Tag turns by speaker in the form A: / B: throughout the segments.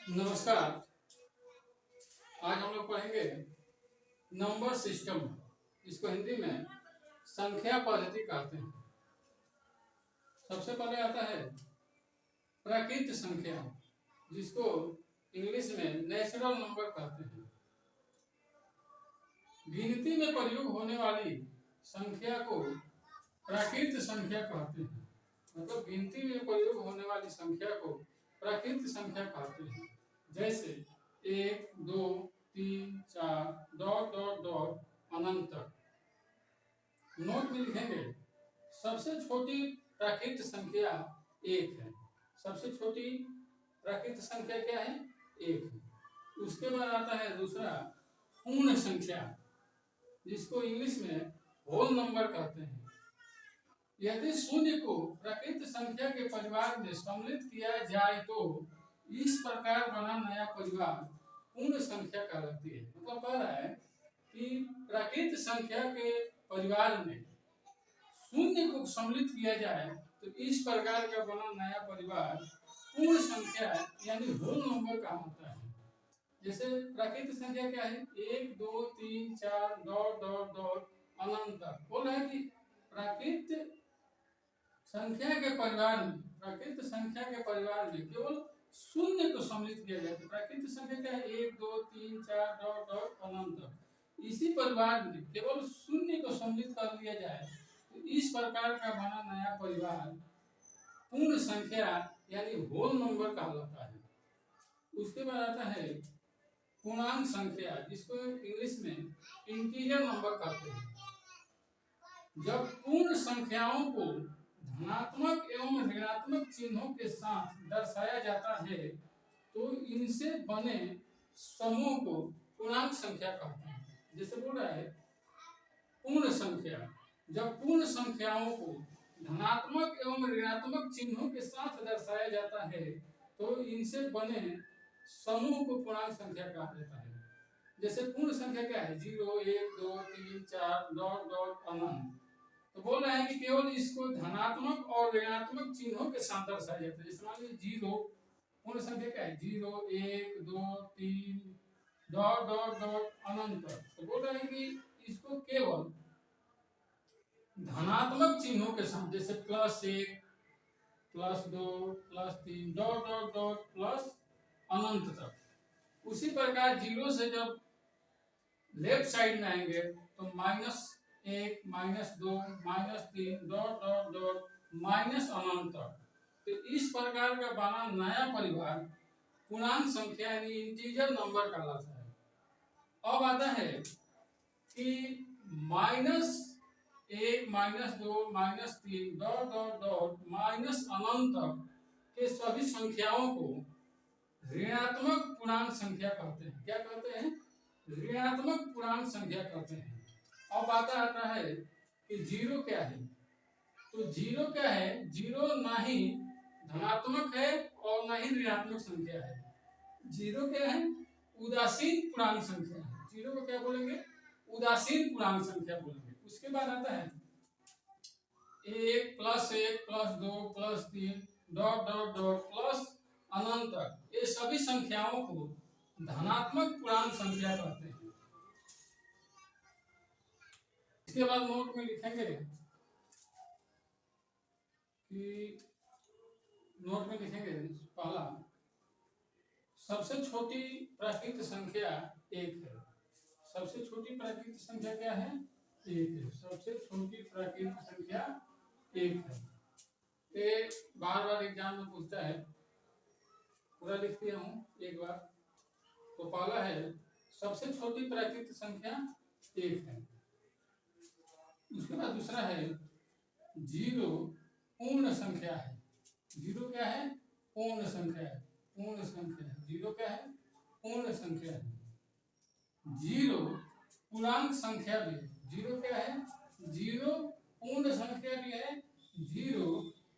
A: नमस्कार। आज हम लोग पढ़ेंगे नंबर सिस्टम। इसको हिंदी में संख्या पद्धति कहते हैं। सबसे पहले आता है प्राकृत संख्या, जिसको इंग्लिश में नेचुरल नंबर कहते हैं। गिनती में प्रयोग होने वाली संख्या को प्राकृत संख्या कहते हैं। मतलब गिनती में प्रयोग होने वाली संख्या को प्राकृत संख्या कहते हैं। जैसे 1, 2, 3, 4 डॉट डॉट डॉट अनंत तक। नोट में लिखेंगे सबसे छोटी प्राकृत संख्या 1 है। सबसे छोटी प्राकृत संख्या क्या है? 1 है। उसके बाद आता है दूसरा पूर्ण संख्या, जिसको इंग्लिश में होल नंबर कहते हैं। यदि शून्य को प्राकृत संख्या के परिवार में सम्मिलित किया जाए तो इस प्रकार बना नया परिवार पूर्ण संख्या कहलाती है। मतलब कह रहा है कि प्राकृत संख्या के परिवार में शून्य को सम्मिलित किया जाए तो इस प्रकार का बना नया परिवार पूर्ण संख्या यानी होल नंबर कहलाता है। जैसे प्राकृत संख्या क्या है? 1, 2, 3, 4 डॉट डॉट डॉट अनंत तक। बोल रहा है कि प्राकृत संख्या के परिवार में केवल शून्य को सम्मिलित किया जाए तो प्राकृत संख्या क्या है? 1, 2, 3, 4 डॉट डॉट अनंत। इसी परिवार में केवल शून्य को सम्मिलित कर लिया जाए तो इस प्रकार का बना नया परिवार पूर्ण संख्या यानी होल नंबर कहलाता है। उसके बाद आता है पूर्णांक संख्या, जिसको इंग्लिश में इंटीजर नंबर कहते हैं। जब पूर्ण संख्याओं को धनात्मक एवं ऋणात्मक चिन्हों के साथ दर्शाया जाता है तो इनसे बने समूह को पूर्णांक संख्या कहते हैं। जैसे बोल रहा है पूर्ण संख्या, जब पूर्ण संख्याओं को धनात्मक एवं ऋणात्मक चिन्हों के साथ दर्शाया जाता है तो इनसे बने समूह को पूर्णांक संख्या कहा जाता है। जैसे पूर्ण संख्या क्या है? 0, 1, 2, 3, 4 डॉट डॉट अनंत। तो बोल रहे हैं कि केवल इसको धनात्मक और ऋणात्मक चिन्हों के साथ दर्शाया जाता है। जैसे मान लीजिए 0 पूर्ण संख्या क्या है? 0, 1, 2, 3 डॉट डॉट डॉट अनंत। तो बोल रहे हैं कि इसको केवल धनात्मक चिन्हों के साथ, जैसे +1, +2, +3 डॉट डॉट डॉट प्लस अनंत तक। उसी प्रकार 0 से जब लेफ्ट साइड में आएंगे तो -1, -2, -3 डॉट डॉट डॉट माइनस अनंत तक। तो इस प्रकार का बना नया परिवार पूर्णांक संख्या यानी इंटीजर नंबर कहलाता है। अब आता है कि -1, -2, -3 डॉट डॉट डॉट माइनस अनंत तक के सभी संख्याओं को ऋणात्मक पूर्णांक संख्या कहते हैं। क्या कहते हैं? ऋणात्मक पूर्णांक संख्या कहते हैं। अब आता है कि 0 क्या है? तो 0 क्या है? 0 ना ही धनात्मक है और ना ही ऋणात्मक संख्या है। 0 क्या है? उदासीन पूर्णांक संख्या है। 0 को क्या बोलेंगे? उदासीन पूर्णांक संख्या बोलेंगे। उसके बाद आता है 1, +1, +2, +3 डॉट डॉट डॉट प्लस अनंत तक। ये सभी संख्याओं को धनात्मक पूर्णांक संख्या कहते हैं। इसके बाद नोट में लिखेंगे कि पहला सबसे छोटी प्राकृत संख्या 1 है। सबसे छोटी प्राकृत संख्या क्या है? 1 है। सबसे छोटी प्राकृत संख्या 1 है। ये बार बार एग्जाम में पूछता है, पूरा लिख दिया हूँ एक बार। तो पहला है सबसे छोटी प्राकृत संख्या 1 है। उसके बाद दूसरा है 0 पूर्ण संख्या है। 0 क्या है? पूर्ण संख्या है। पूर्ण संख्या है। 0 क्या है? पूर्ण संख्या है। 0 पूर्णांक संख्या भी है। 0 क्या है? 0 पूर्ण संख्या भी है, 0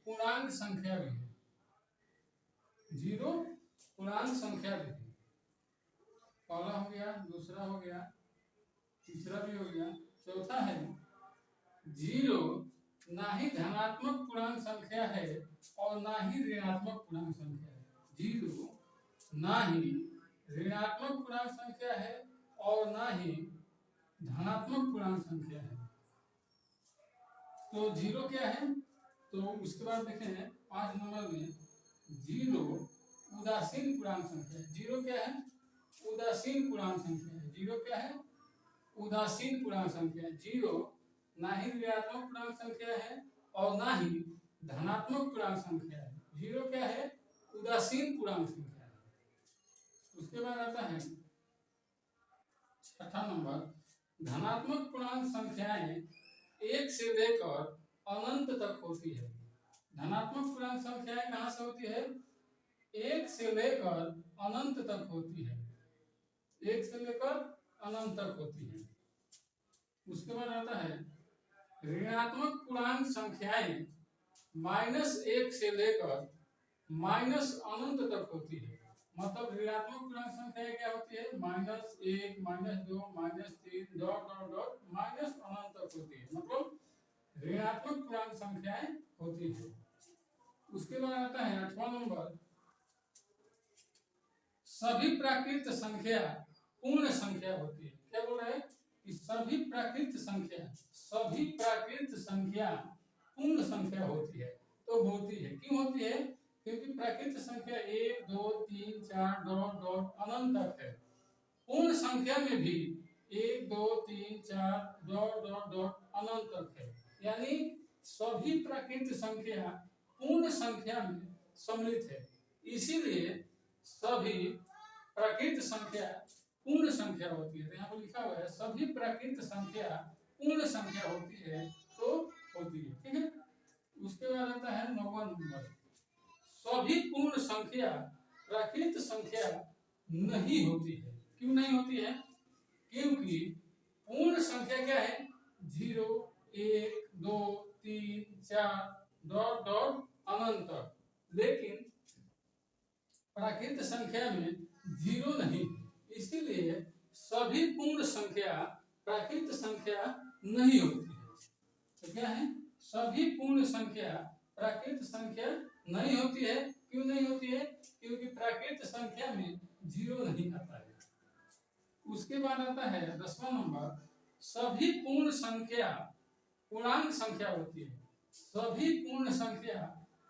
A: पूर्णांक संख्या भी है। 0 पूर्णांक संख्या भी है। पहला हो गया, दूसरा हो गया, तीसरा भी हो गया। चौथा है 0 ना ही धनात्मक पूर्णांक संख्या है और ना ही ऋणात्मक पूर्णांक संख्या है। 0 ना ही ऋणात्मक पूर्णांक संख्या है और ना ही धनात्मक पूर्णांक संख्या है। तो जीरो क्या है? तो उसके बाद देखें 5 नंबर में जीरो उदासीन पूर्णांक संख्या है। जीरो क्या है? उदासीन पूर्णांक संख्या है। जीरो क्या है? उदासीन पूर्णांक संख्या है। जीरो ना ही ऋणात्मक पूर्णांक संख्या है और ना ही धनात्मक पूर्णांक संख्या है। जीरो क्या है? उदासीन पूर्णांक संख्या है। उसके बाद आता है 6ठा नंबर, धनात्मक पूर्णांक संख्याएं एक से लेकर अनंत तक होती है। धनात्मक पूर्णांक संख्याएं कहां से होती है? एक से लेकर अनंत तक होती है। एक से लेकर अनंत तक होती है। उसके बाद आता है ऋणात्मक पूर्णांक संख्याएं -1 से लेकर अनंत तक होती है। मतलब ऋणात्मक पूर्णांक संख्याएं क्या होती है? -1, -2, -3 डॉट डॉट डॉट माइनस अनंत तक होती है। मतलब ऋणात्मक पूर्णांक संख्याएं होती है। उसके बाद आता है 8वां नंबर, सभी प्राकृत संख्या पूर्ण संख्या होती है। क्या बोल रहे हैं? कि सभी प्राकृत संख्या पूर्ण संख्या होती है। तो होती है, क्यों होती है? क्योंकि प्राकृत संख्या 1, 2, 3, 4 डॉट डॉट अनंत तक है। पूर्ण संख्या में भी 1, 2, 3, 4 डॉट डॉट डॉट अनंत तक है। यानी सभी प्राकृत संख्या पूर्ण संख्या में सम्मिलित है। इसीलिए सभी प्राकृत संख्या पूर्ण संख्या होती है। यहाँ पर लिखा हुआ है सभी प्राकृत संख्या पूर्ण संख्या होती है, तो होती है। ठीक है। उसके बाद आता है 9वां नंबर, सभी पूर्ण संख्या प्राकृत संख्या नहीं होती है। क्यों नहीं होती है? क्योंकि पूर्ण संख्या क्या है? 0, 1, 2, 3, 4 डॉट डॉट अनंत तक। लेकिन प्राकृत संख्या में 0 नहीं, इसीलिए सभी पूर्ण संख्या प्राकृत संख्या नहीं होती है। तो क्या है? सभी पूर्ण संख्या प्राकृत संख्या नहीं होती है। क्यों नहीं होती है? क्योंकि प्राकृत संख्या में 0 नहीं आता है। उसके बाद आता है 10वां नंबर, सभी पूर्ण संख्या पूर्णांक संख्या होती है। सभी पूर्ण संख्या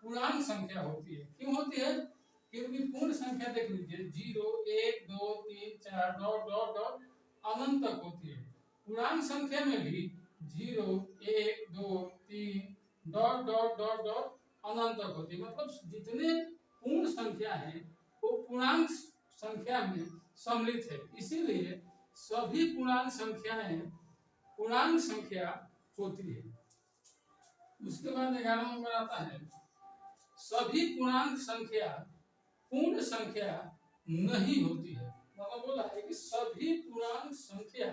A: पूर्णांक संख्या होती है। क्यों होती है? क्योंकि पूर्ण संख्या देख लीजिए 0, 1, 2, 3, 4 डॉट डॉट डॉट अनंत तक होती है। पूर्णांक संख्या में भी 0, 1, 2, 3 डॉट डॉट डॉट डॉट अनंत तक होती है। मतलब जितने पूर्ण संख्या है वो पूर्णांक संख्या में सम्मिलित है। इसीलिए सभी पूर्णांक संख्याएं पूर्णांक संख्या होती है। उसके बाद 11वां नंबर आता है, सभी पूर्णांक संख्या पूर्ण संख्या नहीं होती है। मतलब बोला है कि सभी पूर्णांक संख्या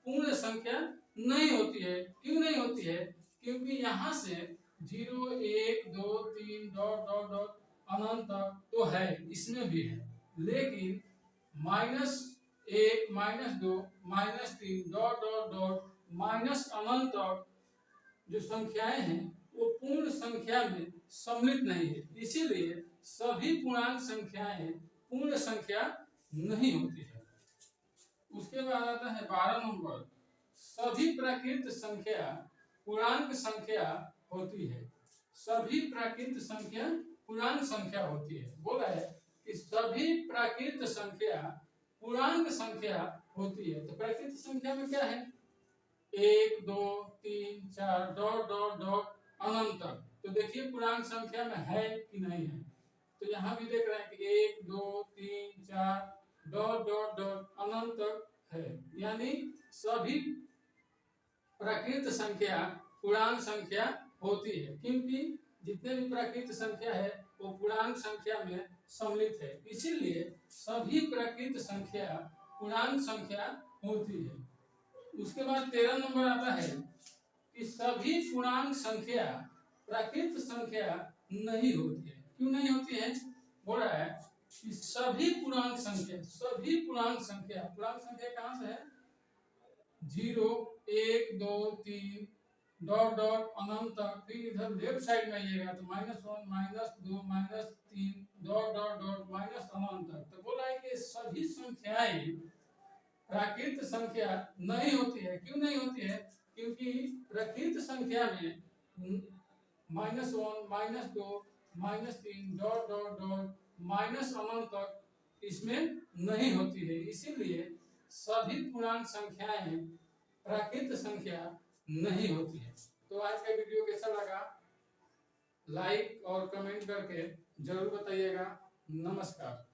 A: पूर्ण संख्या नहीं होती है। क्यों नहीं होती है? क्योंकि यहाँ से 0, 1, 2, 3 डॉट डॉट डॉट अनंत तक तो है, इसमें भी है। लेकिन -1, -2, -3 डॉट डॉट डॉट माइनस अनंत तक जो संख्याएं हैं वो पूर्ण संख्या में सम्मिलित नहीं है। इसीलिए सभी पूर्णांक संख्याएं पूर्ण संख्या नहीं होती है। उसके बाद आता है 12 नंबर, सभी प्राकृत संख्या पूर्णांक संख्या होती है। सभी प्राकृत संख्या पूर्णांक संख्या होती है। बोला है कि सभी प्राकृत संख्या पूर्णांक संख्या होती है। तो प्राकृत संख्या में क्या है? 1, 2, 3, 4 डॉट डॉट डॉट अनंत तक। तो देखिए पूर्णांक संख्या में है कि नहीं है। तो यहाँ भी देख रहे हैं कि 1, 2, 3, 4 डॉट डॉट डॉट अनंत तक है। यानी सभी प्राकृत संख्या पूर्णांक संख्या होती है, क्योंकि जितने भी प्राकृत संख्या है वो पूर्णांक संख्या में सम्मिलित है। इसीलिए सभी प्राकृत संख्या पूर्णांक संख्या होती है। उसके बाद 13 नंबर आता है कि सभी पूर्णांक संख्या प्राकृत संख्या नहीं होती है। क्यों नहीं होती है? बोल रहा है कि सभी पूर्णांक संख्या कहां से है? 0, 1, 2, 3 डॉट डॉट अनंत तक, फिर इधर लेफ्ट साइड में आइएगा तो -1 -2 -3 डॉट डॉट डॉट माइनस अनंत तक। तो बोला है कि सभी संख्याएं प्राकृत संख्या नहीं होती है। क्यों नहीं होती है? क्योंकि प्रकृत संख्या में -1 -2 -3 डॉट डॉट डॉट माइनस अनंत तक इसमें नहीं होती है। इसीलिए सभी पूर्णांक संख्याएं प्राकृत संख्या नहीं होती है। तो आज का वीडियो कैसा लगा, लाइक और कमेंट करके जरूर बताइएगा। नमस्कार।